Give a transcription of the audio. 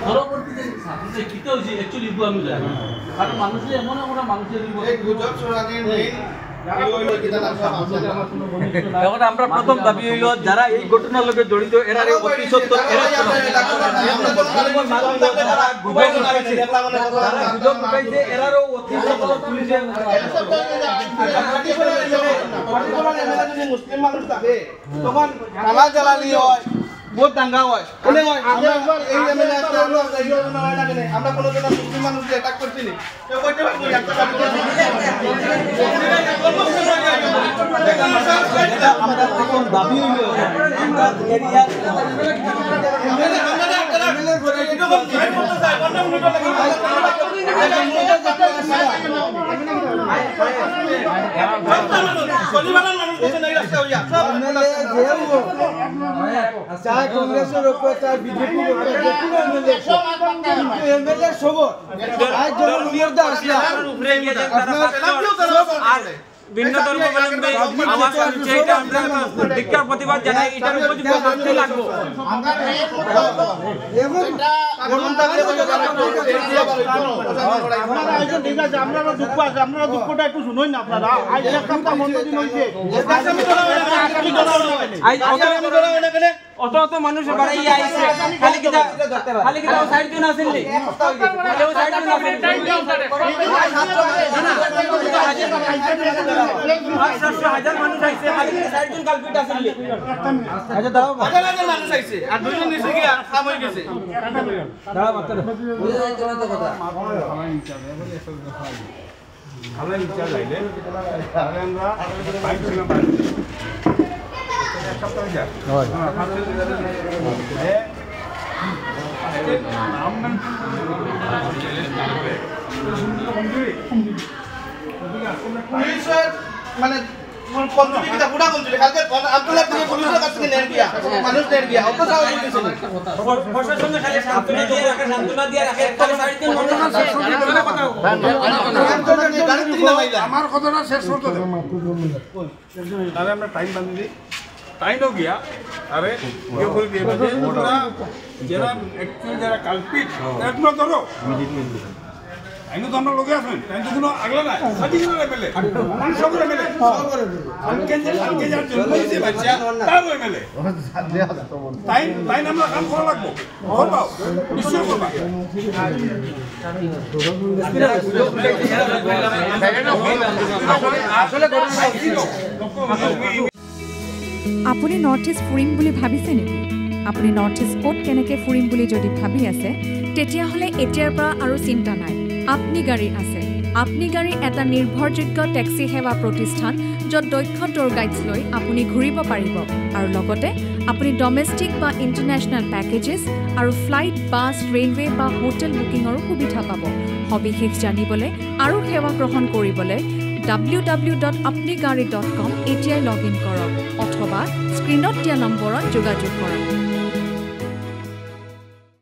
পরবর্তীতে সাথে কিতে হইছে অ্যাকচুয়ালি ইবু আমি জানি কারণ মানুষে এমন একটা মানুষের এই গুজব ছড়ানোর মেইন এখন আমরা প্রথম দাবি হইল যারা এই ঘটনার লগে জড়িত এরারে অতি সত্বর এরারও অতি সত্বর পুলিশে মুসলিম মানুষ থাকে তখন কালা জ্বালানি হয় বহুত দাঙ্গা হয় আমরা এই এমএলএ আমরা কোনো জন মুসলিম মানুষকে অ্যাটাক করছি নি তো কইতে পারবো একটা আমরা প্রথম দাবি হইল আমরা এরিয়া চাই কংগ্রেসের উপর চাই বিজেপির উপর এমএলএ সব আজ যখন মর্দা আসলাম ভিন্ন ধর্মাবলম্বী আওয়াজ করছে এটা আমরা ধিক্কার প্রতিবাদ জানাই এটার উপযুক্ত শাস্তি লাগবে আপনারা দুঃখ আছে আপনারা দুঃখটা একটু শুনুন না আপনারা আজ একটা মন্দির হইছে অত মানুষ বাড়াই আইছে খালি কি সাইড দিন আসেননি খালি ও সাইড দিন আসেন হাজার মানুষ আইছে খালি কি সাইড দিন কালপিট আসেননি আচ্ছা দাঁড়াও হাজার মানুষ আইছে আর দুইজন নিচে গিয়া খাম হই গেছে দাঁড়াও মাত্র খালা ইচ্ছা লাইলে তাহলে আমরা বাইক ছিলাম এক সপ্তাহ যা মানে কন্ট্রিবিউটর পুরা কন্ট্রিবিউটর কালকে আব্দুল্লাহ থেকে পুলিশের কাছে নেন গিয়া মানুষ নেন গিয়া অত সাহস দিতেছে প্রশাসনের খালি সান্ত্বনা দিয়ে রাখে খালি সাইড দিন মানুষ আমার কথাটা শেষ করতে দে তাহলে আমরা টাইম বাঁধি দিই টাইমও গিয়া আরে কেউ করে দিয়ে ওরা যারা অ্যাকচুয়ালি যারা কালপিট একবার ধরো আইনো তো আমরা লোকে আছেন তাই তো কোনো আগলা নাই সাথী কোনো এমএলএ সব এমএলএ কালকে যার জন্ম হয়েছে বাচ্চা তার এমএলএ তাই আমরা কাম করা লাগবো করবাও নিশ্চয় করবা আপুনি নৰ্থ ইষ্ট ফুৰিম বুলি ভাবিছে নেকি আপুনি নৰ্থ ইষ্ট ক'ত কেনেকৈ ফুৰিম বুলি যদি ভাবি আছে তেতিয়াহ'লে এতিয়াৰ পৰা আৰু চিন্তা নাই আপনি গাড়ী আছে আপনি গাড়ী এটা নিৰ্ভৰযোগ্য টেক্সি সেৱা প্ৰতিষ্ঠান য'ত দক্ষ টুৰ গাইডছ লৈ আপুনি ঘূৰিব পাৰিব আৰু লগতে আপুনি ডমেষ্টিক বা ইণ্টাৰনেশ্যনেল পেকেজেছ আৰু ফ্লাইট বাছ ৰেলৱে বা হোটেল বুকিঙৰো সুবিধা পাব সবিশেষ জানিবলৈ আৰু সেৱা গ্ৰহণ কৰিবলৈ www.apnigari.com এতিয়াই লগ ইন কৰক অথবা স্ক্ৰীনত দিয়া নম্বৰত যোগাযোগ কৰক